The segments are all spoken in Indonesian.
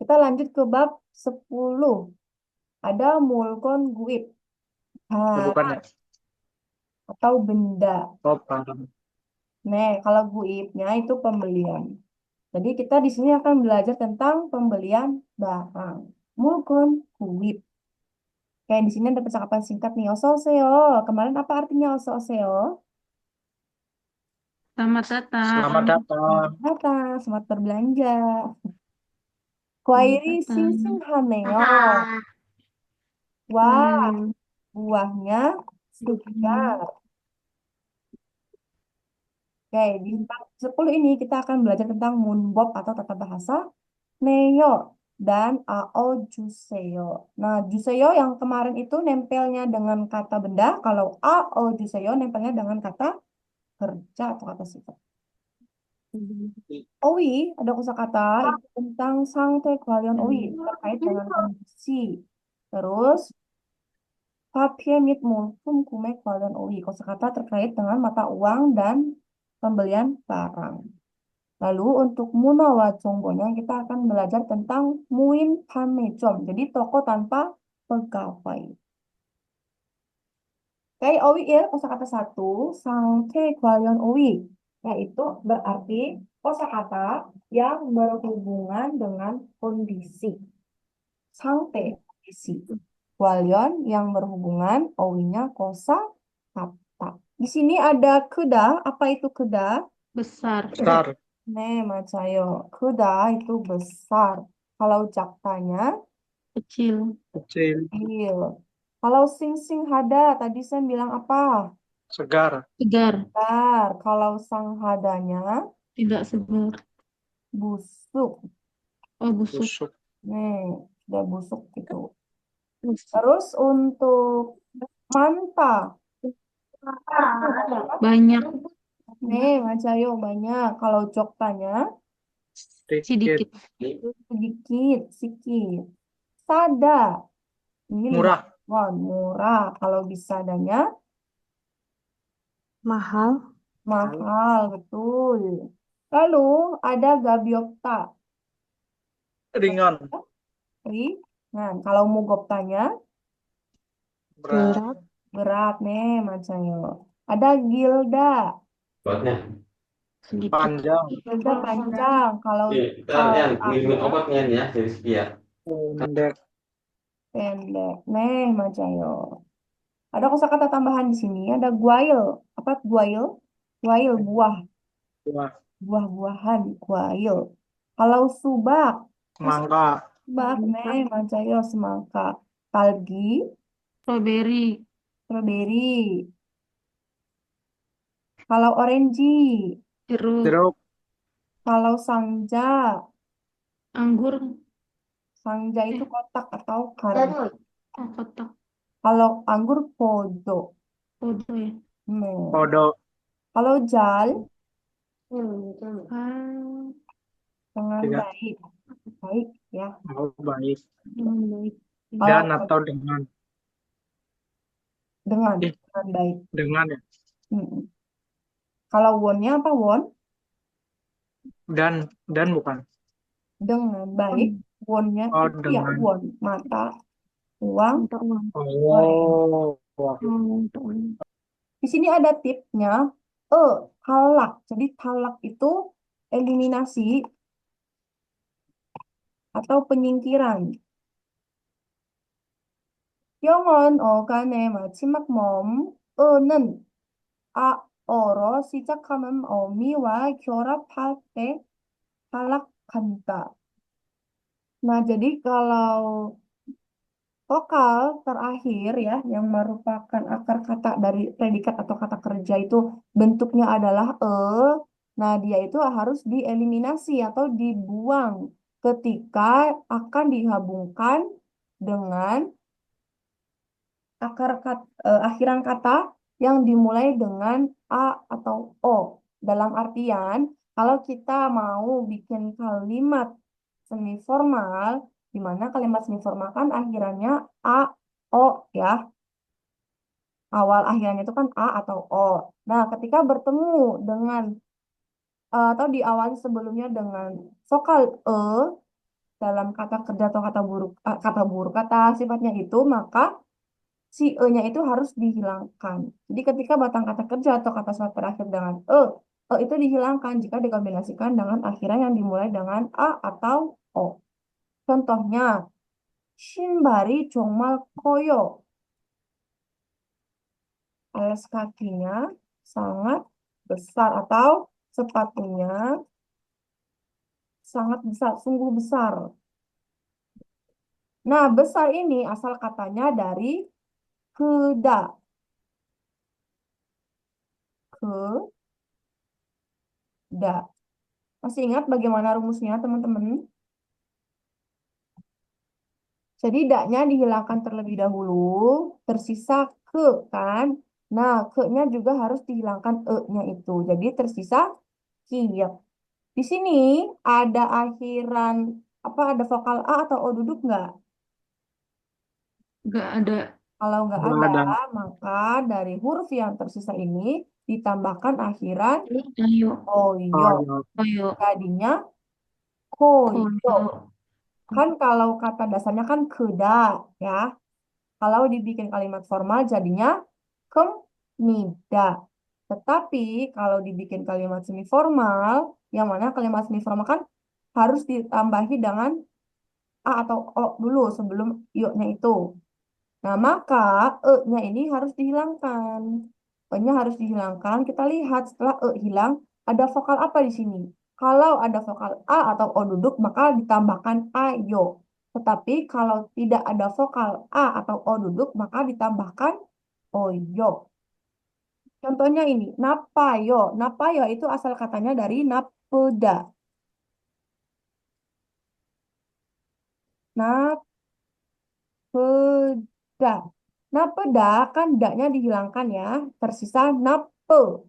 Kita lanjut ke bab 10. Ada mulkon guib. Bukan Barang ya? atau benda. Oh, barang. Nah, kalau guibnya itu pembelian. Jadi kita di sini akan belajar tentang pembelian barang. Mulkon guib. Kayak di sini ada percakapan singkat nih. Ososeo. Kemarin apa artinya ososeo? Selamat datang. Selamat datang. Selamat datang, selamat berbelanja. Selamat Kwairi sing datang. sing haneo. Wah, Hmm. buahnya segar. Oke, di bab 10 ini kita akan belajar tentang munbob atau tata bahasa neo dan ao juseo. Nah, juseo yang kemarin itu nempelnya dengan kata benda, kalau ao juseo nempelnya dengan kata kerja atau kata sifat. Owi, ada kosakata itu tentang sangte kualion owi terkait dengan kondisi. Terus, papie mit multum kume kualion owi, kosakata terkait dengan mata uang dan pembelian barang. Lalu untuk Munawa Jonggonya kita akan belajar tentang Muin Pamejom. Jadi toko tanpa pegawai. Kayak owi ya, kosakata satu, sangke kwalion owi. Yaitu berarti kosakata yang berhubungan dengan kondisi. Sangte, kondisi. Kwalion yang berhubungan, owinya kosakata. Di sini ada keda. Apa itu keda? Besar. Besar. Nih, Macayo. Kuda itu besar. Kalau jaktanya, Kecil. Kecil. kecil. Kalau sing-sing hada, tadi saya bilang apa? Segar. Segar. Besar. Kalau sang hadanya, Tidak segar. busuk. Oh, busuk. Busuk. Nih, udah busuk gitu. Busuk. Terus untuk manta. Banyak. Nih, Macayo banyak. Kalau joktanya, Sedikit. Sedikit. sedikit, sedikit. Sada. Ini Murah. 5 won, murah. Kalau bisadanya, Mahal. mahal, betul. Lalu ada gabiokta. Ringan. Ringan. Kalau mugoptanya, Berat. berat nih macamnya. Ada gilda. Obatnya. Sedikit. Panjang. Gilda panjang. Kalau Ntar yang ngirimin talaknya obatnya nih ya dari sekian. Pendek. pendek. Nih macamnya. Ada kosakata tambahan di sini. Ada guail. Apa guail? Guail, buah. Buah. Buah-buahan, guail. Kalau subak, Semangka. subak nih macamnya semangka. Kalgi, Strawberry. strawberry. Kalau orange, Jeruk. Jeruk. kalau sangja, Anggur. sangja itu Eh, kotak atau karung. oh, kotak. Kalau anggur podo. Podo ya. Podo. Kalau jal, Ah, dengan Tidak. baik. Baik ya. Oh, baik. baik. Kalau Dan atau dengan. dengan, Ih, dengan baik. dengan ya. Mm-mm. Kalau wonnya apa won? Dan bukan. Dengan baik. Wonnya Oh, itu ya dengan. won. Mata, uang, Untuk uang. Oh. Wah. Untuk uang. Di sini ada tipsnya. Talak. Jadi talak itu eliminasi atau penyingkiran. 영어는 어간의 마지막 어는 어로 시작하는 어미와 결합할 때 탈락한다. Nah, jadi kalau vokal terakhir ya, yang merupakan akar kata dari predikat atau kata kerja itu bentuknya adalah nah dia itu harus dieliminasi atau dibuang ketika akan digabungkan dengan akhiran kata yang dimulai dengan A atau O. Dalam artian, kalau kita mau bikin kalimat semiformal, di mana kalimat semiformal kan akhirannya A, O ya. Awal akhirnya itu kan A atau O. Nah, ketika bertemu dengan atau diawali sebelumnya dengan vokal dalam kata kerja atau kata sifatnya itu, maka si e-nya itu harus dihilangkan. Jadi ketika batang kata kerja atau kata sifat berakhir dengan e itu dihilangkan jika dikombinasikan dengan akhiran yang dimulai dengan a atau o. Contohnya, Shinbari 정말 커요. Alas kakinya sangat besar atau sepatunya sangat besar, sungguh besar. Nah, besar ini asal katanya dari keda. Keda. Masih ingat bagaimana rumusnya, teman-teman? Jadi daknya dihilangkan terlebih dahulu, tersisa ke kan? Nah, ke-nya juga harus dihilangkan e-nya itu. Jadi tersisa kiep. Di sini ada akhiran ada vokal a atau o duduk nggak? Nggak ada. Kalau nggak Nggak ada, ada. maka dari huruf yang tersisa ini ditambahkan akhiran Ayo. oyo. Oh, iya. Ayo. Jadinya koyo. Koyo. Kan kalau kata dasarnya kan keda, ya. Kalau dibikin kalimat formal jadinya kemnida. Tetapi kalau dibikin kalimat semi formal, yang mana kalimat semi formal kan harus ditambahi dengan a atau o dulu sebelum yuk-nya itu. Nah, maka e-nya ini harus dihilangkan. E-nya harus dihilangkan. Kita lihat setelah e hilang, ada vokal apa di sini? Kalau ada vokal a atau o duduk, maka ditambahkan ayo. Tetapi kalau tidak ada vokal a atau o duduk, maka ditambahkan oyo. Contohnya ini, napayo. Napayo itu asal katanya dari napeda. Napeda. Napeda kan daknya dihilangkan ya. Tersisa nape.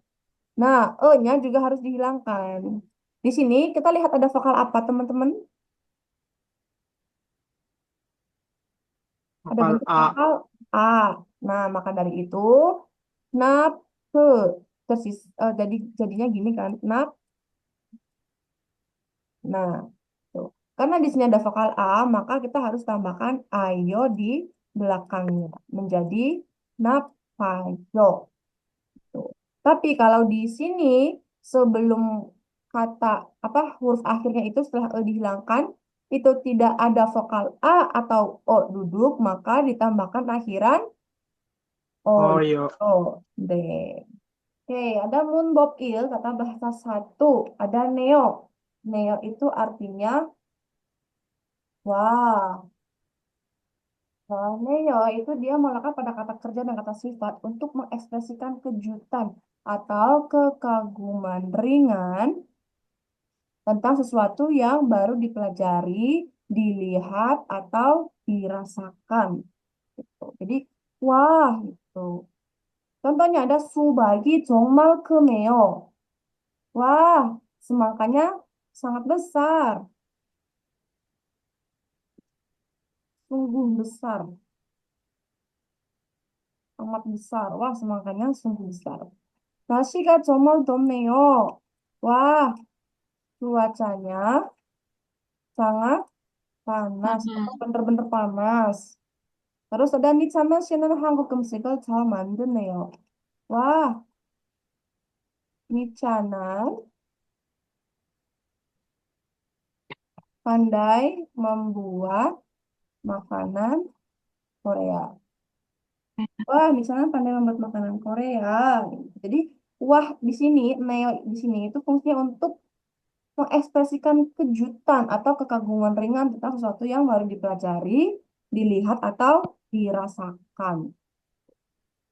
Nah, e-nya juga harus dihilangkan. Di sini kita lihat ada vokal apa, teman-teman? Ada Vokal bentuk A. vokal A. Nah, maka dari itu, nape. Jadinya gini kan, nap. Nah, tuh. Karena di sini ada vokal A, maka kita harus tambahkan ayo di belakangnya. Menjadi napayo. Tuh. Tapi kalau di sini sebelum kata huruf akhirnya itu setelah e dihilangkan itu tidak ada vokal a atau o duduk maka ditambahkan akhiran o Oh, iya. d. Oke, ada Moonbob Il kata bahasa satu, ada neo. Neo itu artinya wah. Soalnya ya itu dia melekat pada kata kerja dan kata sifat untuk mengekspresikan kejutan atau kekaguman ringan tentang sesuatu yang baru dipelajari, dilihat, atau dirasakan. Gitu. Jadi, wah, itu. Contohnya ada subagi 정말 크네요. Wah, semangkanya sangat besar, sungguh besar, amat besar. Wah, semangkanya sungguh besar. 날씨가 정말 덥네요. Wah, cuacanya sangat panas, atau bener-bener panas. Terus ada Nichana 씨는 한국 음식을 잘 만드네요. Wah, Nichana pandai membuat makanan Korea. Wah, Nichana pandai membuat makanan Korea. Jadi, wah di sini, neo di sini itu fungsinya untuk mengekspresikan kejutan atau kekaguman ringan tentang sesuatu yang baru dipelajari, dilihat, atau dirasakan.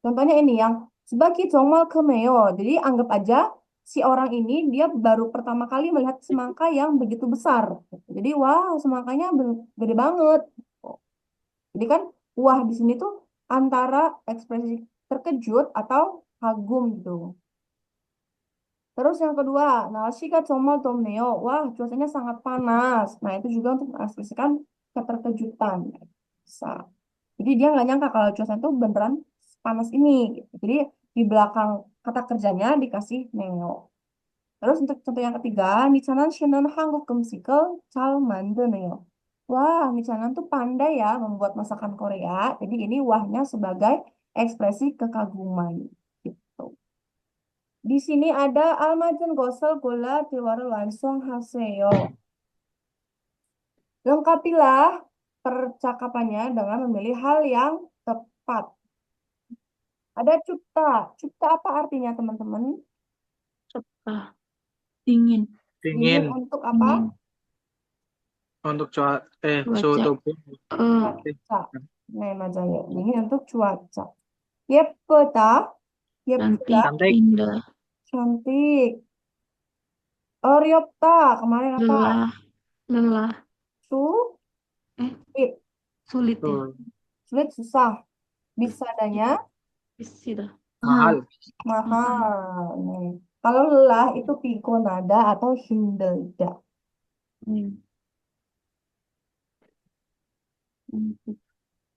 Contohnya ini yang sebagai 정말 크네요. Jadi anggap aja si orang ini dia baru pertama kali melihat semangka yang begitu besar. Jadi wah semangkanya gede banget. Jadi kan wah di sini tuh antara ekspresi terkejut atau kagum gitu. Terus yang kedua, 날씨가 정말 덥네요. Wah, cuacanya sangat panas. Nah, itu juga untuk mengekspresikan keterkejutan. Bisa. Jadi dia nggak nyangka kalau cuaca itu beneran panas ini. Gitu. Jadi di belakang kata kerjanya dikasih neo. Terus untuk contoh yang ketiga, 니차는 신은 한국 음식을 잘 만드네요. Wah, Michanan tuh pandai ya membuat masakan Korea. Jadi ini wahnya sebagai ekspresi kekaguman. Gitu. Di sini ada almajen gosel gola tiwara langsung haseyo. Lengkapilah percakapannya dengan memilih hal yang tepat. Ada cupta. Cupta apa artinya, teman-teman? Cerah. Dingin. Dingin Dingin untuk apa? Dingin. untuk suhu Cuaca. tubuh. Cuaca. Nah, Majaya. Dingin untuk cuaca. Yeputa. Yeputa. Cantik. Cantik. Indah. Cantik. Oryopta. Kemarin apa? Lelah. Lelah. Sulit. Sulit ya. Tuh, Sulit, susah. Bisa adanya Sudah. mahal. mahal. Nih. Kalau lelah itu pikonada atau hindelda. Hmm.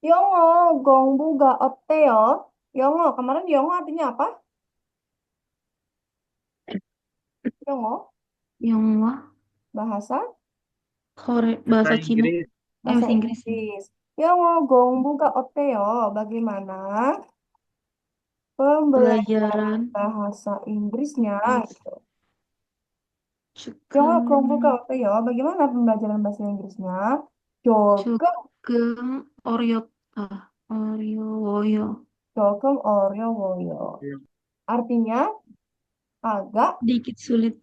Yongo, gongbu ga otteo. Yongo, kemarin Yongo artinya apa? Yongo, Yang wah. bahasa Bahasa Cina. Inggris. bahasa Bahasa Inggris. Inggris. Yongo, gongbu ga otteo. Bagaimana pembelajaran Pelajaran. bahasa Inggrisnya? Gitu. Yongo, Cukeng. gongbu ga otteo. Bagaimana pembelajaran bahasa Inggrisnya? Jokem, Cukeng. Oryota. Oryowoyo. jokem, oryo, woyo. Iya. Artinya agak Dikit sulit.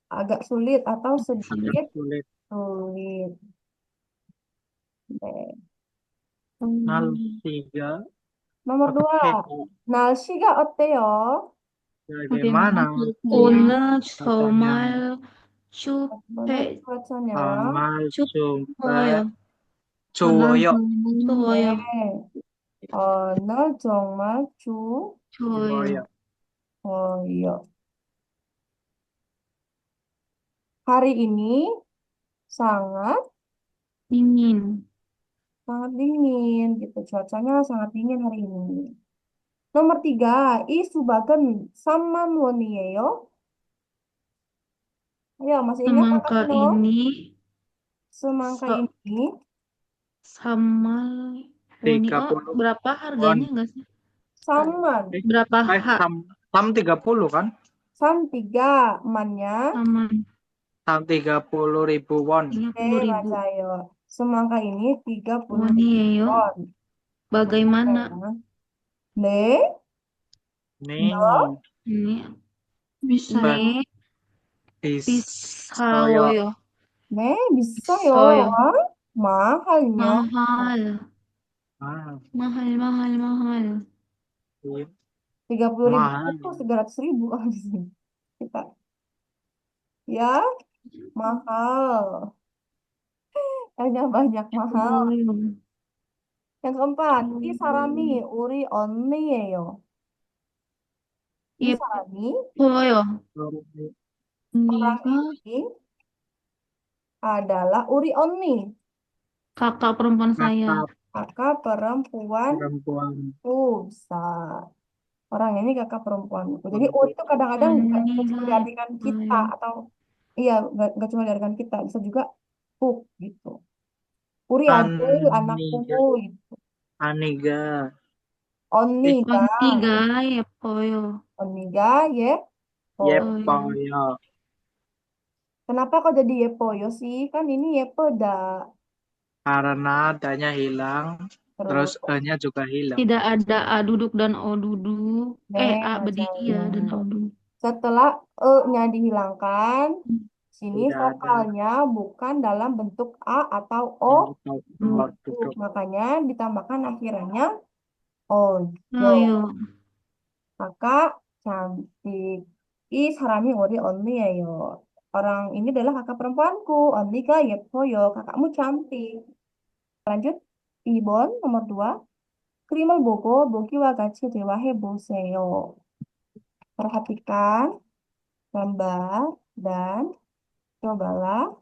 agak sulit atau sedikit Sulit. sulit. Oke. Nal Hmm. 3. Nomor dua, 날씨가 어때요? Bagaimana 오늘 katanya? 정말 Benar 춥해. cuacanya. Amal jumpa 추워요. cuwoyo. 추워요. 오늘 정말 추워요. 추워요. Hari ini sangat 닝닝. sangat dingin gitu. Cuacanya sangat dingin hari ini. Nomor tiga, 이 수박은 3만 원이에요. Ayo, masih ingat apa Semangka no? ini Semangka se- ini sama Woni. Oh, 30 berapa harganya enggak sih? saman. Berapa Sam 30 kan? Sam 3, mannya. Saman? Sam 30.000 won. 30.000 맞아요. semangka ini 30 woni예요. won. Bagaimana 네, Nih, ini bisa Ba- Bisoyo. bisawoyo. 네, 비싸요. 비싸요. 마halnya. mahal Ah, mahal mahal mahal. iya. 30.000 Mahal. itu 300.000 kalau di sini. Kita. Ya, mahal. Hanya banyak mahal. 추워요. Yang keempat, 이 사람이 우리 언니예요. 이 사람이 예뻐요. orang 언니가 ini adalah uri onni, kakak perempuan saya. Kakak kakak perempuan perempuan. besar. Orang ini kakak perempuanku. Jadi uri itu kadang-kadang nggak cuma diartikan kita atau iya nggak cuma diartikan kita, bisa juga gitu. Uri aduh anakku gitu. Aniga. Onniga, 언니가 예뻐요. onniga ye. Yepoyo. Kenapa kok jadi yepoyo sih? Kan ini yepeda. Karena adanya hilang, terus E-nya juga hilang. Tidak ada A duduk dan O duduk. A berdiri ya dan O duduk. Setelah E-nya dihilangkan, sini Tidak ada. vokalnya bukan dalam bentuk A atau O. Duduk. Makanya ditambahkan akhirannya ojo. Ayo. Kakak cantik. Ih, 사람이 우리 언니예요. Orang ini adalah kakak perempuanku. 언니가 예뻐요. Kakakmu cantik. Lanjut. 2번, nomor 2. 그림을 보고 모기와 같이 대화해 보세요. Perhatikan gambar dan cobalah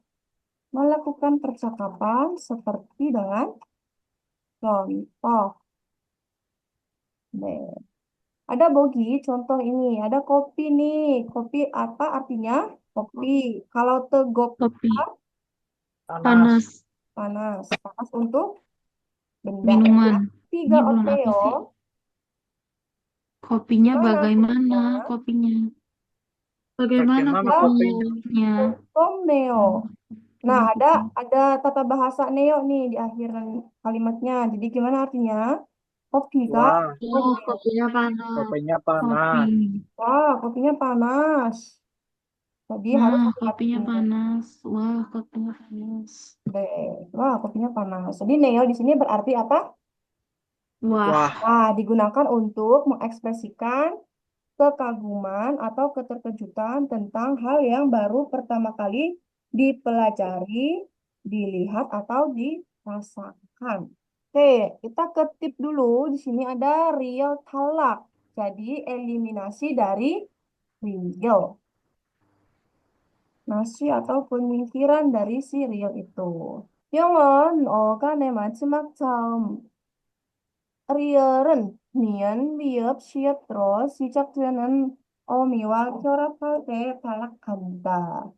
melakukan percakapan seperti dengan contoh. Nih. Ada Bogi, contoh ini. Ada kopi nih. Kopi apa artinya? Kopi. Kalau tegop Kopi panas. panas. Panas untuk benda. Minuman. Tiga Ini bulan apa Oreo. sih? Kopinya Mana bagaimana kopinya? kopinya? Bagaimana Bagaimana kopinya? kopinya? Tom Neo. Nah, Hmm, ada tata bahasa Neo nih di akhir kalimatnya. Jadi gimana artinya? Kopi kah? Wah, Oh, kopinya panas. kopinya Kopi. panas. Wah, kopinya panas. Tadi harus Nah, kopinya hati-hati. panas. Wah, kopinya panas. Wah, kopinya panas. Jadi Neo di sini berarti apa? Wah, Wah, Nah, digunakan untuk mengekspresikan kekaguman atau keterkejutan tentang hal yang baru pertama kali dipelajari, dilihat, atau dirasakan. Oke, kita ke tip dulu. Di sini ada real talak. Jadi, eliminasi dari real. Nasi atau penyingkiran dari si real itu. 영어는 어간의 마지막 자음 리얼은 니은, 미읍, 시옷으로 시작되는 어미와 결합할 때 발락한다.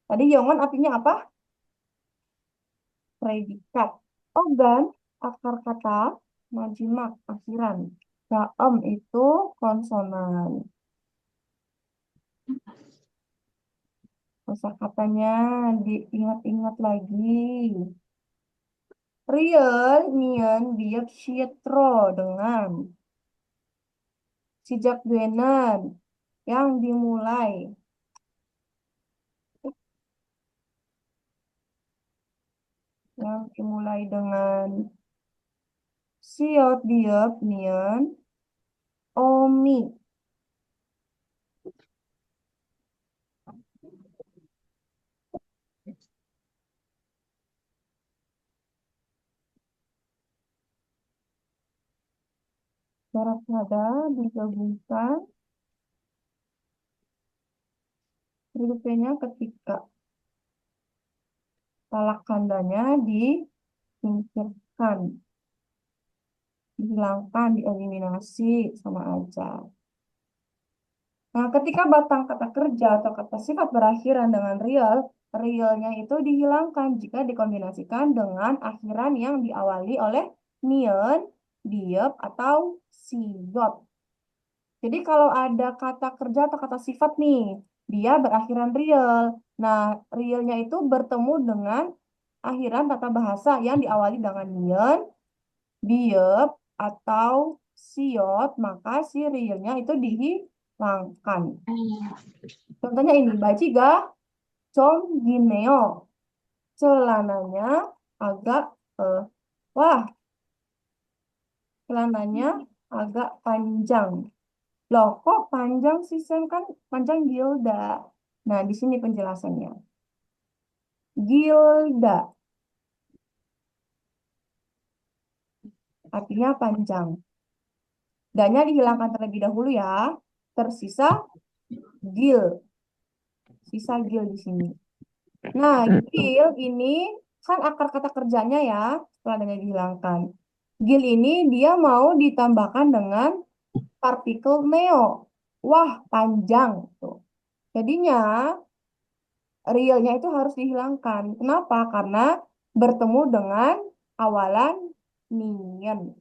Tadi 영어는 artinya apa? Predikat. Organ, akar kata, majimak, akhiran. Jaem itu konsonan. Kosakatanya diingat-ingat lagi. Real, nian, biak, syitro dengan sejak denan yang dimulai. Yang dimulai dengan siot, biak, nian, omi. Jarak nada digabungkan berikutnya ketika talak kandanya disingkirkan, dihilangkan, dieliminasi sama aja. Nah, ketika batang kata kerja atau kata sifat berakhiran dengan real, realnya itu dihilangkan jika dikombinasikan dengan akhiran yang diawali oleh nion, diep, atau sigot. Jadi kalau ada kata kerja atau kata sifat nih, dia berakhiran real. Nah, realnya itu bertemu dengan akhiran tata bahasa yang diawali dengan nion, diep, atau siot, maka si realnya itu dihilangkan. Contohnya ini, bajiga 좀 기네요. Celananya agak, eh, wah, celananya agak panjang. Loh, kok panjang sih, Sam? Kan panjang Gilda. Nah, di sini penjelasannya. Gilda, artinya panjang. Danya dihilangkan terlebih dahulu ya. Tersisa gil. Sisa gil di sini. Nah, gil ini kan akar kata kerjanya ya, setelah adanya dihilangkan. Gil ini dia mau ditambahkan dengan partikel neo. Wah, panjang tuh. Jadinya realnya itu harus dihilangkan. Kenapa? Karena bertemu dengan awalan nian.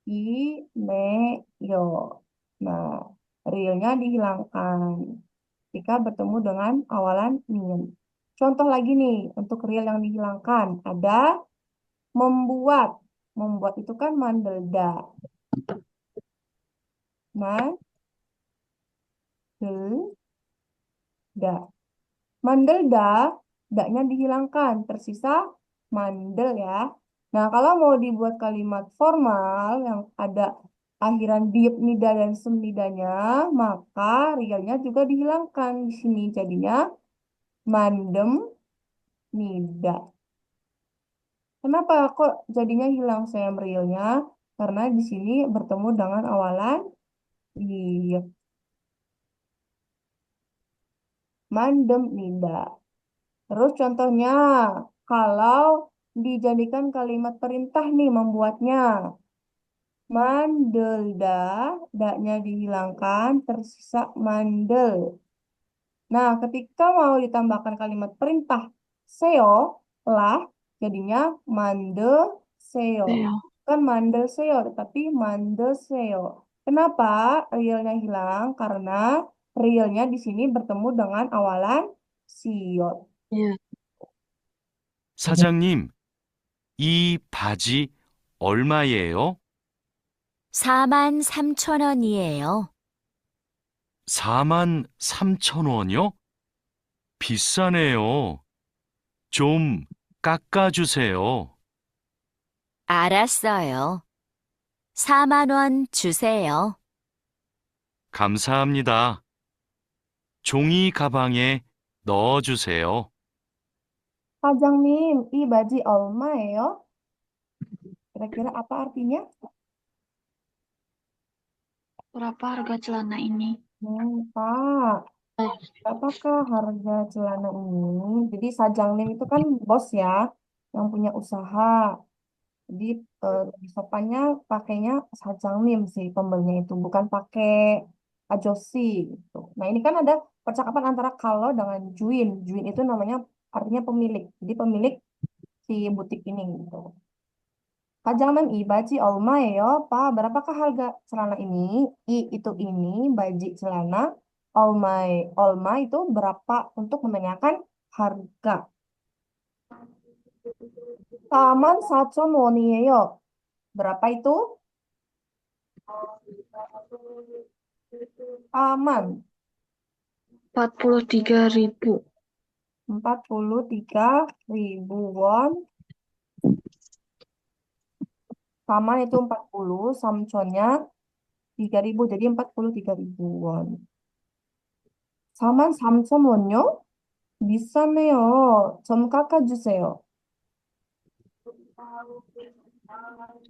I, ne, yo. Nah, realnya dihilangkan jika bertemu dengan awalan nian. Contoh lagi nih, untuk real yang dihilangkan. Ada membuat. Membuat itu kan mandelda. Mandelda. Mandelda, daknya dihilangkan, tersisa mandel ya. Nah, kalau mau dibuat kalimat formal yang ada akhiran diep, nida, dan semnidanya, maka realnya juga dihilangkan di sini. Jadinya mandem, nida. Kenapa kok jadinya hilang saya realnya? Karena di sini bertemu dengan awalan diep, mandem, nida. Terus contohnya, kalau dijadikan kalimat perintah nih membuatnya. Mandelda, daknya dihilangkan, tersisa mandel. Nah, ketika mau ditambahkan kalimat perintah seo, lah, jadinya mande seo. Iya. Bukan mande seo, tetapi mande seo. Kenapa realnya hilang? Karena realnya di sini bertemu dengan awalan siot. Iya. 사장님, 이 바지 얼마예요? 43,000원이에요. 43,000원이요? 비싸네요. 좀 깎아주세요. 알았어요. 4만 원 주세요. 감사합니다. 종이 가방에 넣어주세요. Sa장님, i baji 얼마예요? Kira-kira apa artinya? Berapa harga celana ini? Pak, Eh, berapakah harga celana ini? Jadi sajangnim itu kan bos ya, yang punya usaha. Jadi lebih sopannya pakainya sajangnim sih pembelinya itu, bukan pakai ajosi gitu. Nah ini kan ada percakapan antara kalau dengan Juin. Juin itu namanya artinya pemilik. Jadi pemilik si butik ini gitu. Pajangan i baji olmaeo, Pak. Berapakah harga celana ini? I itu ini, baji celana. Olma itu berapa untuk menanyakan harga. Taman sachon won이에요. Berapa itu? Taman 43.000. 43.000 won. Taman itu 40, samconnya 3.000, jadi 43.000 won. Taman 3,000 won요? 비싸네요. 좀 깎아주세요.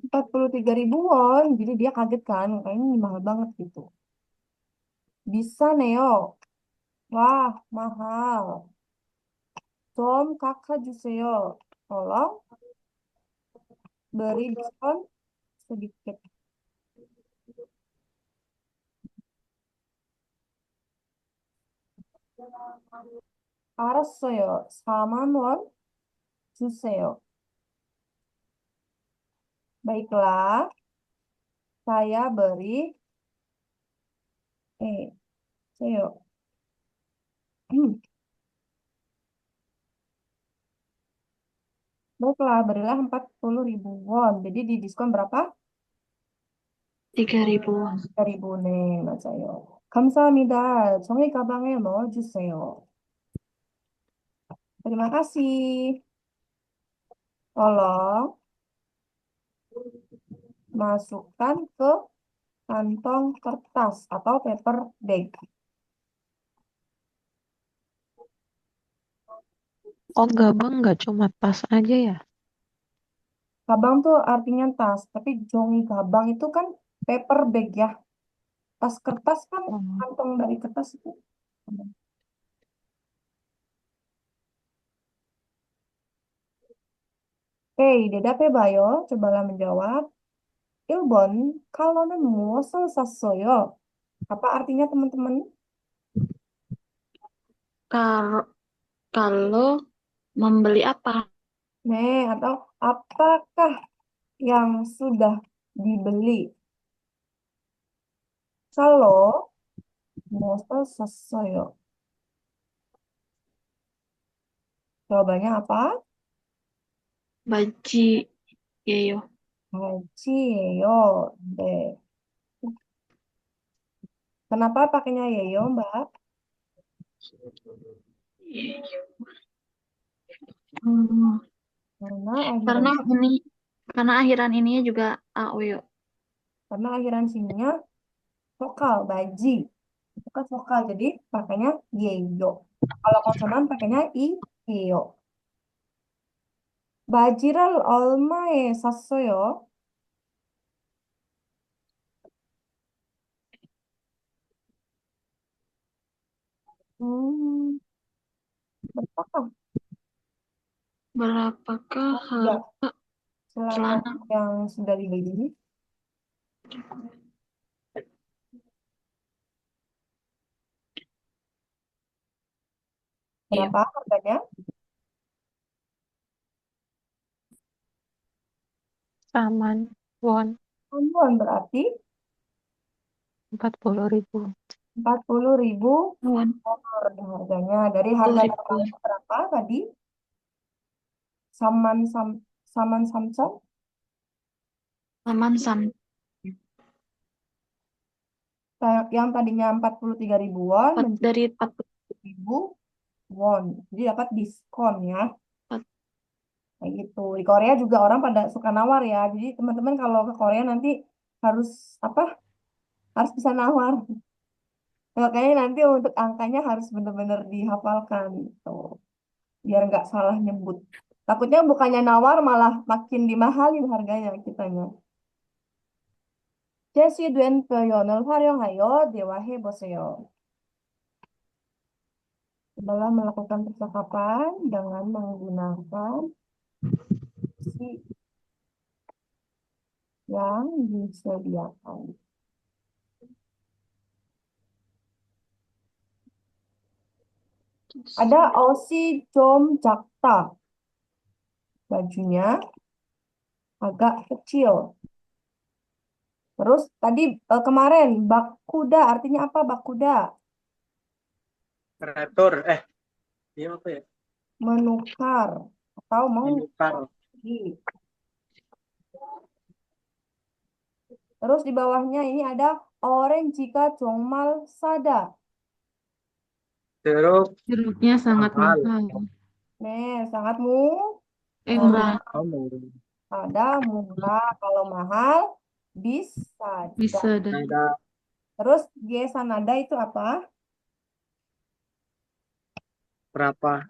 43.000 won. Jadi dia kaget kan, kayaknya ini mahal banget gitu. 비싸네요. Wah, mahal. 좀 깎아주세요. Tolong beri diskon sedikit. 알았어요. 4만 원 주세요. Baiklah, saya beri saya. Baiklah, berilah 40.000 won. Jadi di diskon berapa? 3.000-an. 4.000 네, 맞아요. 감사합니다. 종이 가방에 넣어주세요. Terima kasih. Tolong masukkan ke kantong kertas atau paper bag. Oh, gabang nggak cuma tas aja ya? Gabang tuh artinya tas, tapi jongi gabang itu kan paper bag ya. Tas kertas kan Oh. kantong dari kertas itu. 대답해봐요. cobalah menjawab. 1번, 칼로는 무엇을 샀어요? Apa artinya teman-teman? Kalau membeli apa? Nih, atau apakah yang sudah dibeli? Kalau 무엇을 샀어요? Jawabannya apa? Bajiyeyo. Haji예요. 네. Kenapa pakainya yeyo, Mbak? Hmm, Karena karena akhiran, karena akhiran ininya juga aoyo. karena akhiran sininya vokal, baji. Bukan vokal, jadi pakainya yeyo. Kalau konsonan pakainya i, yeyo. 바지를 얼마에 샀어요? Hmm, berapakah Berapakah harga harga celana celana? yang sudah dibeli? Iya. Berapa harganya? Saman won Won berarti 40.000. 40.000 Won. harganya. Dari harga 40.000. normalnya berapa tadi? Saman saman Samsung Saman sam. yang tadinya 43.000 won menjadi Dari 40. 1.000 won. Jadi dapat diskon ya. Kayak gitu. Di Korea juga orang pada suka nawar ya. Jadi teman-teman kalau ke Korea nanti harus apa? Harus bisa nawar. Makanya nanti untuk angkanya harus benar-benar dihafalkan gitu. Biar nggak salah nyebut. Takutnya bukannya nawar malah makin dimahalin harganya kitanya. 제시된 표현을 활용하여 대화해 보세요. Dalam melakukan percakapan dengan menggunakan si yang disediakan. Ada Aussie 좀 작다. Bajunya agak kecil. Terus tadi kemarin bakuda artinya apa bakuda? Operator. Iya apa ya? Menukar atau Menukar. mengganti. Terus di bawahnya ini ada orange jika 정말 싸다. Jeruk Jeruknya sangat mahal. mahal. Nih, sangat murah. Murah. Kamu Ada murah, kalau mahal bisa. Bisa dan ada Terus Sanada itu apa? berapa?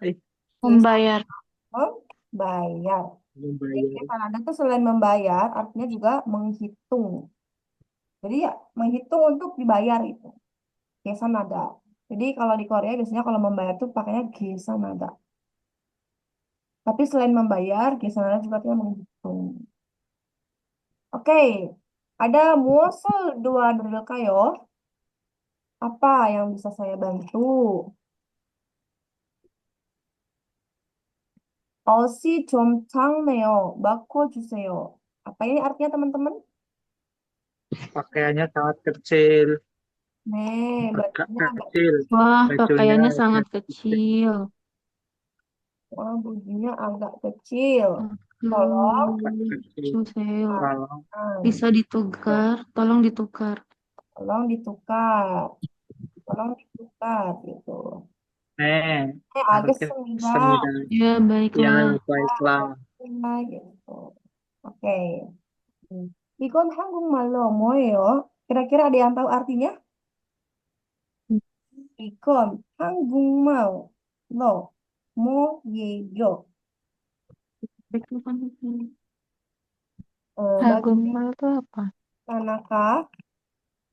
membayar. Membayar. Membayar. Sanada itu selain membayar, artinya juga menghitung. Jadi ya menghitung untuk dibayar itu. Sanada. Jadi kalau di Korea biasanya kalau membayar tuh pakainya Sanada. Tapi selain membayar, Sanada juga artinya menghitung. Oke, ada muasal dua kayo. Apa yang bisa saya bantu? 옷이 좀 작네요. 바꿔주세요. Apa ini artinya teman-teman? Pakaiannya sangat kecil. Nih, Agak bajunya agak kecil. Wah, Bajunya pakaiannya agak sangat kecil. kecil. bajunya agak kecil. Tolong Agak kecil. Juseo. Kalau Bisa ditukar, tolong ditukar. tolong ditukar. Tolong ditukar gitu. Agak harus semida. semida. Ya, Ya, baiklah. baiklah. Gitu. Oke. 이건 한국말로 뭐예요? Kira-kira ada yang tahu artinya? 이건 한국말로 뭐예요? Hagungmal itu apa? Bagaimanakah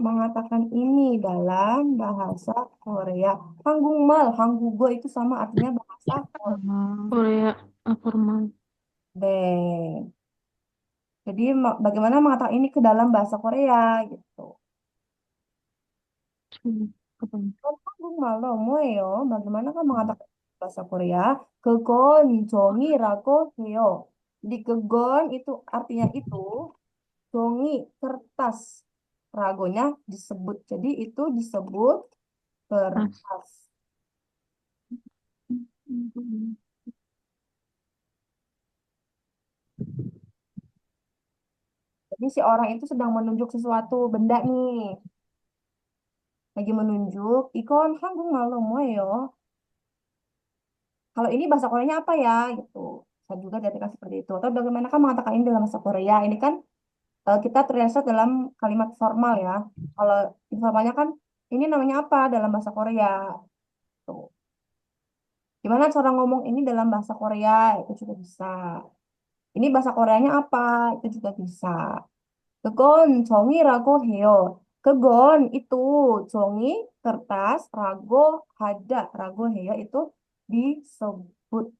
mengatakan ini dalam bahasa Korea? Hanggumal, Hanggugo itu sama artinya bahasa Korea. Korea formal. Deh. Jadi bagaimana mengatakan ini ke dalam bahasa Korea gitu. Hanggumal lo 뭐예요? Bagaimana kan mengatakan bahasa Korea? 그건 종이라고 해요. Di kegon itu artinya itu jongi kertas. Ragonya disebut. Jadi itu disebut kertas. Jadi si orang itu sedang menunjuk sesuatu benda nih. Lagi menunjuk, ikon hanggung malu ya. Kalau ini bahasa Koreanya apa ya gitu. Saya juga diartikan seperti itu. Atau bagaimana kan mengatakan ini dalam bahasa Korea? Ini kan kita terlihat dalam kalimat formal ya. Kalau informalnya kan ini namanya apa dalam bahasa Korea? Tuh. Gimana cara ngomong ini dalam bahasa Korea? Itu juga bisa. Ini bahasa Koreanya apa? Itu juga bisa. 그건 종이라고 해요. 그건 itu 종이, kertas, rago, ada, rago 해요 itu disebut.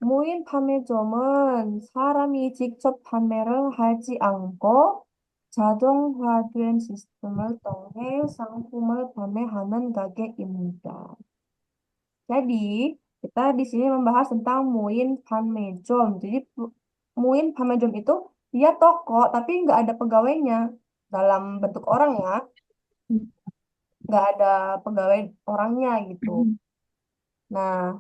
무인 판매점은 사람이 직접 판매를 하지 않고 자동화된 시스템을 통해 상품을 판매하는 가게입니다. Jadi, kita di sini membahas tentang muin panmejom. Jadi, muin panmejom itu dia toko, tapi nggak ada pegawainya. Dalam bentuk orang ya, nggak ada pegawai orangnya gitu. Nah,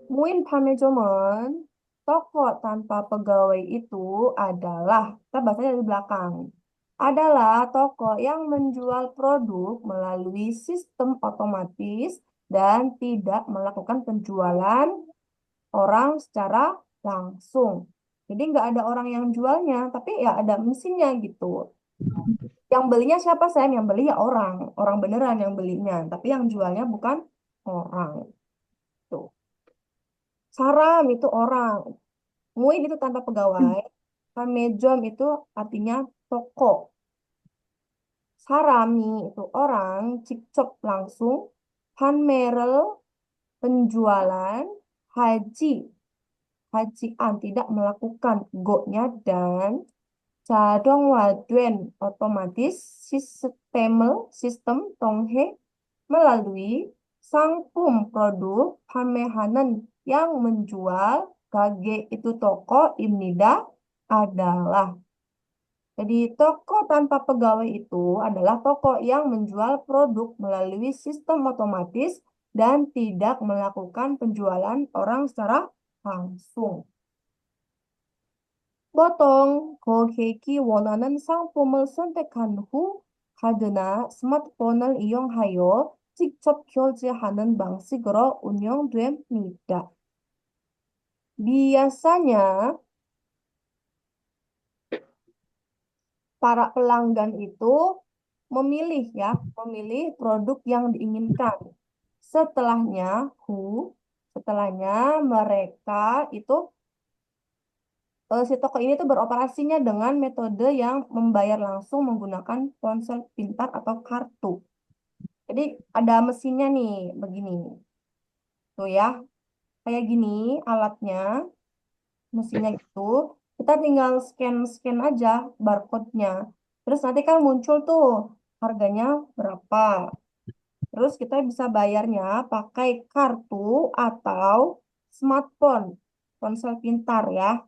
muin panmejom은 toko tanpa pegawai itu adalah, kita bahasanya dari belakang, adalah toko yang menjual produk melalui sistem otomatis dan tidak melakukan penjualan orang secara langsung. Jadi nggak ada orang yang jualnya, tapi ya ada mesinnya gitu. Yang belinya siapa, Sam? Yang beli ya orang beneran yang belinya, tapi yang jualnya bukan orang. Tuh. Saram itu orang, muin itu tanpa pegawai, kamejom itu artinya toko. Sarami itu orang, 직접 langsung, 판매를 penjualan, hajian tidak melakukan go-nya, dan 자동화된 otomatis sistem tonghe melalui 상품 produk 판매하는 yang menjual gage itu toko imnida adalah. Jadi toko tanpa pegawai itu adalah toko yang menjual produk melalui sistem otomatis dan tidak melakukan penjualan orang secara langsung. 보통 고객이 원하는 상품을 선택한 후 카드나 스마트폰을 이용하여 직접 결제하는 방식으로 운영됩니다. Biasanya para pelanggan itu memilih produk yang diinginkan. Setelahnya mereka itu si toko ini tuh beroperasinya dengan metode yang membayar langsung menggunakan ponsel pintar atau kartu. Jadi ada mesinnya nih, begini. Tuh ya, kayak gini alatnya, mesinnya itu. Kita tinggal scan aja barcode-nya. Terus nanti kan muncul tuh harganya berapa. Terus kita bisa bayarnya pakai kartu atau smartphone, ponsel pintar ya,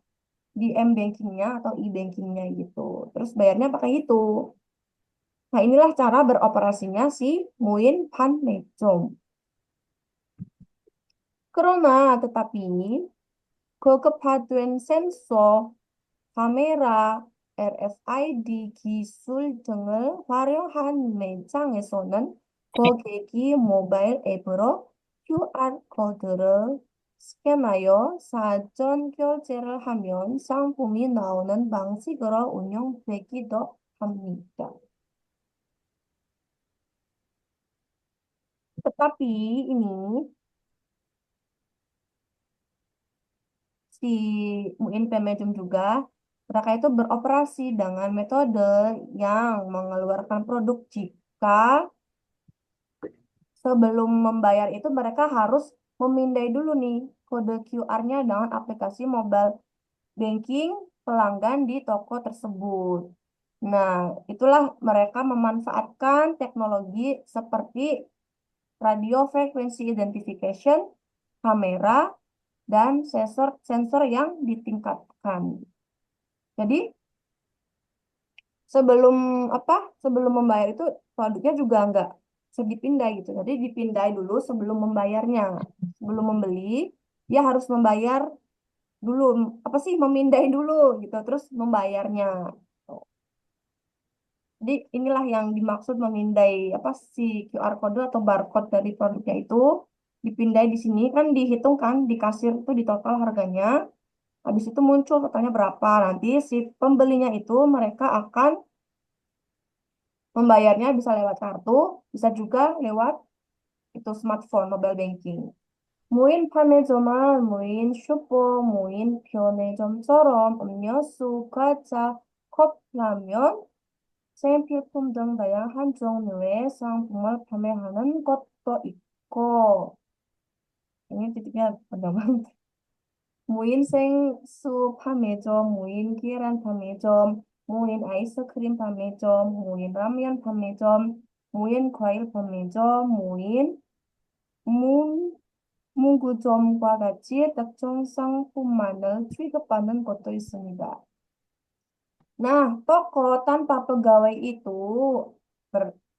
di m-bankingnya atau e-bankingnya gitu. Terus bayarnya pakai itu. Nah, inilah cara beroperasinya si Muin Panmejom. Tetapi 고급화된 센서, 카메라, RFID 기술 등을 활용한 매장에서는 고객이 모바일 앱으로 QR 코드를 스캔하여 사전 결제를 하면 상품이 나오는 방식으로 운영되기도 합니다. Tetapi ini si Muin Panmejom juga mereka itu beroperasi dengan metode yang mengeluarkan produk jika sebelum membayar itu mereka harus memindai dulu nih kode QR-nya dengan aplikasi mobile banking pelanggan di toko tersebut. Nah, itulah mereka memanfaatkan teknologi seperti radio frequency identification, kamera, dan sensor yang ditingkatkan. Jadi sebelum membayar itu produknya juga nggak bisa dipindai gitu. Jadi dipindai dulu sebelum membayarnya. Sebelum membeli, dia harus membayar dulu, memindai dulu gitu, terus membayarnya. Jadi inilah yang dimaksud memindai si QR kode atau barcode dari produknya itu dipindai di sini kan dihitung kan di kasir itu di total harganya. Habis itu muncul totalnya berapa. Nanti si pembelinya itu mereka akan membayarnya bisa lewat kartu, bisa juga lewat itu smartphone, mobile banking. 무인 판매점은 무인 슈퍼, 무인 편의점처럼 음료수, 과자, 컵라면, 생필품 등 다양한 종류의 상품을 판매하는 것도 있고, ini titiknya panjang banget. 무인 생수 판매점, 무인 계란 판매점, 무인 아이스크림 판매점, 무인 라면 판매점, 무인 과일 판매점, 무인 문, 문구점과 같이 특정 상품만을 취급하는 곳도 있습니다. Nah, toko tanpa pegawai itu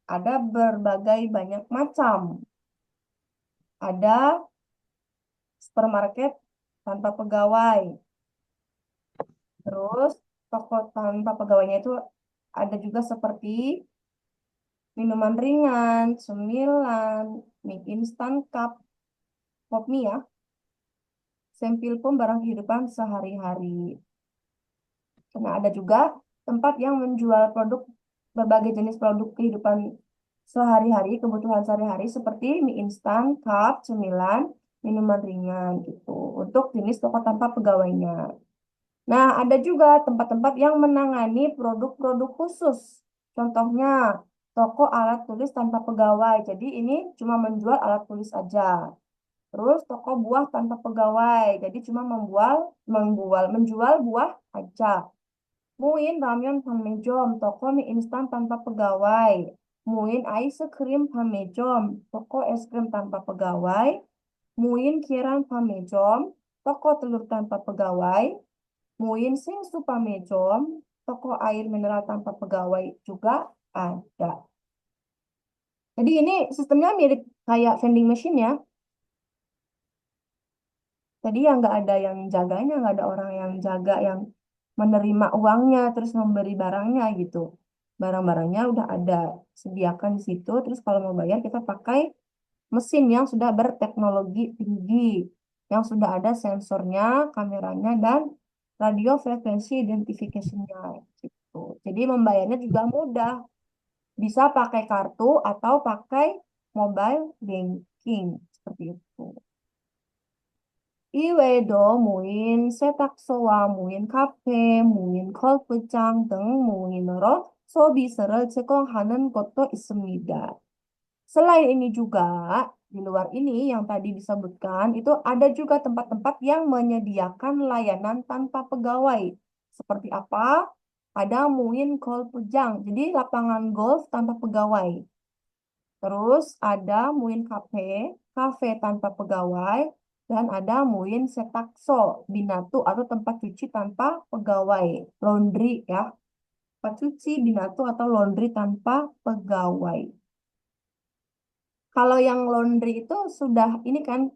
ada berbagai banyak macam. Ada supermarket tanpa pegawai. Terus toko tanpa pegawainya itu ada juga seperti minuman ringan, cemilan, mie instan cup, pop mie ya, sempil pun barang kehidupan sehari-hari. Karena ada juga tempat yang menjual produk berbagai jenis produk kehidupan sehari-hari, kebutuhan sehari-hari seperti mie instan, cup, cemilan, minuman ringan gitu. Untuk jenis toko tanpa pegawainya. Nah, ada juga tempat-tempat yang menangani produk-produk khusus. Contohnya, toko alat tulis tanpa pegawai. Jadi ini cuma menjual alat tulis aja. Terus toko buah tanpa pegawai. Jadi cuma menjual buah aja. Muin ramyeon panmejom, toko mie instan tanpa pegawai. Muin ice cream panmejom, toko es krim tanpa pegawai. Muin kiran panmejom, toko telur tanpa pegawai. Muin Singsu Pamejom, toko air mineral tanpa pegawai juga ada. Jadi ini sistemnya mirip kayak vending machine ya. Jadi yang nggak ada yang jaganya, nggak ada orang yang jaga, yang menerima uangnya, terus memberi barangnya gitu. Barang-barangnya udah ada, sediakan di situ. Terus kalau mau bayar kita pakai mesin yang sudah berteknologi tinggi, yang sudah ada sensornya, kameranya, dan radio frekuensi identifikasinya gitu. Jadi membayarnya juga mudah. Bisa pakai kartu atau pakai mobile banking seperti itu. 이외에도 무인 세탁소와 무인 카페, 무인 골프장 등 무인으로 서비스를 제공하는 곳도 있습니다. Selain ini juga, di luar ini yang tadi disebutkan, itu ada juga tempat-tempat yang menyediakan layanan tanpa pegawai. Seperti apa? Ada Muin Golfjang, jadi lapangan golf tanpa pegawai. Terus ada Muin Cafe, kafe tanpa pegawai. Dan ada Muin Setakso, binatu atau tempat cuci tanpa pegawai. Laundry ya. Tempat cuci, binatu atau laundry tanpa pegawai. Kalau yang laundry itu sudah ini kan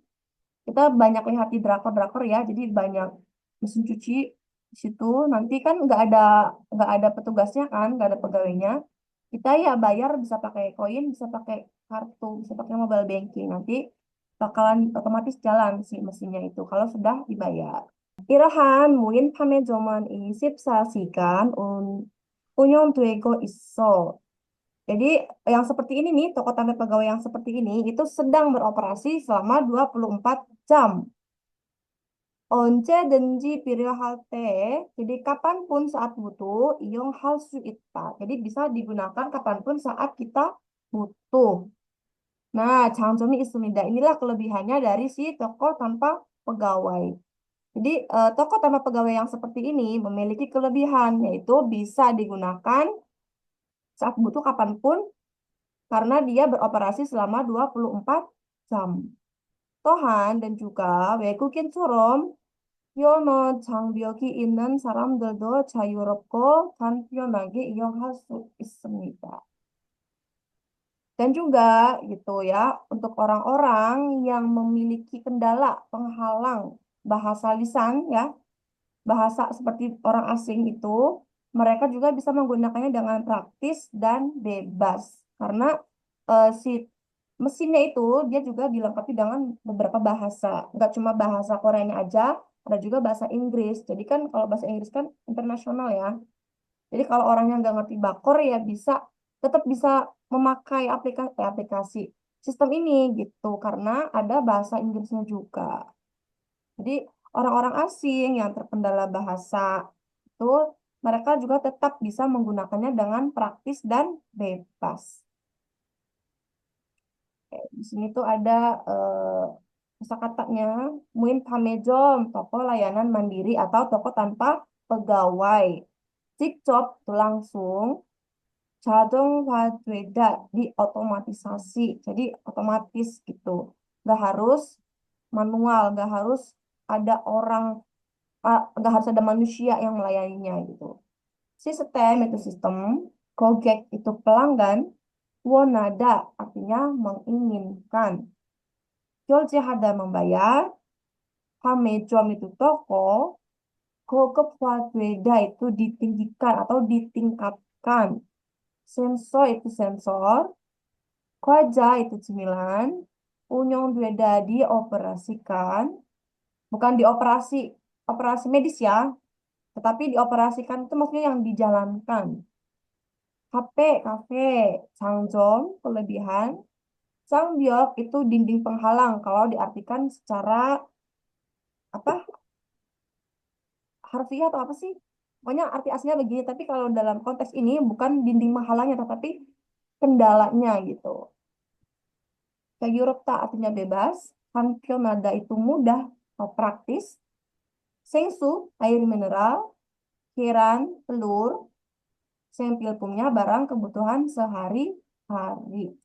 kita banyak lihat di drakor-drakor ya, jadi banyak mesin cuci di situ. Nanti kan nggak ada petugasnya kan, nggak ada pegawainya. Kita ya bayar bisa pakai koin, bisa pakai kartu, bisa pakai mobile banking. Nanti bakalan otomatis jalan si mesinnya itu kalau sudah dibayar. 이러한 무인 판매점은 24시간 운영되고 있어. Jadi yang seperti ini nih, toko tanpa pegawai yang seperti ini itu sedang beroperasi selama 24 jam. 언제든지 필요할 때, jadi kapanpun saat butuh, 이용할 수 있다. Jadi bisa digunakan kapanpun saat kita butuh. Nah, 장점이 있습니다. Inilah kelebihannya dari si toko tanpa pegawai. Jadi toko tanpa pegawai yang seperti ini memiliki kelebihan, yaitu bisa digunakan saat butuh kapanpun karena dia beroperasi selama 24 jam. Tohan dan juga 외국인처럼 뛰어난 장벽이 있는 사람들도 자유롭고 간편하게 이용할 수 있습니다. Dan juga gitu ya, untuk orang-orang yang memiliki kendala penghalang bahasa lisan ya, bahasa seperti orang asing itu, mereka juga bisa menggunakannya dengan praktis dan bebas. Karena si mesinnya itu dia juga dilengkapi dengan beberapa bahasa. Nggak cuma bahasa Koreanya aja, ada juga bahasa Inggris. Jadi kan kalau bahasa Inggris kan internasional ya. Jadi kalau orangnya nggak ngerti bakor ya tetap bisa memakai aplikasi sistem ini gitu. Karena ada bahasa Inggrisnya juga. Jadi orang-orang asing yang terkendala bahasa itu mereka juga tetap bisa menggunakannya dengan praktis dan bebas. Di sini tuh ada kosakatanya Muin Pamejom, toko layanan mandiri atau toko tanpa pegawai. 직접 itu langsung, 자동화되다 diotomatisasi, jadi otomatis gitu. nggak harus manual, nggak harus ada orang, nggak harus ada manusia yang melayaninya gitu. Sistem itu sistem, goget itu pelanggan, wonada artinya menginginkan. 결제하다 membayar, 판매점 itu toko, 고급화되다 itu ditinggikan atau ditingkatkan. Sensor itu sensor, 과자 itu cemilan, 운영되다 dioperasikan, bukan dioperasi, operasi medis ya, tetapi dioperasikan itu maksudnya yang dijalankan. HP, kafe, 장점, kelebihan, 장벽 itu dinding penghalang kalau diartikan secara apa harfiah atau apa sih? Pokoknya arti aslinya begini, tapi kalau dalam konteks ini bukan dinding penghalangnya, tetapi kendalanya gitu. Kagyurokta artinya bebas, hankyonada itu mudah atau praktis, sengsu air mineral, kiran telur, sempilpumnya barang kebutuhan sehari-hari.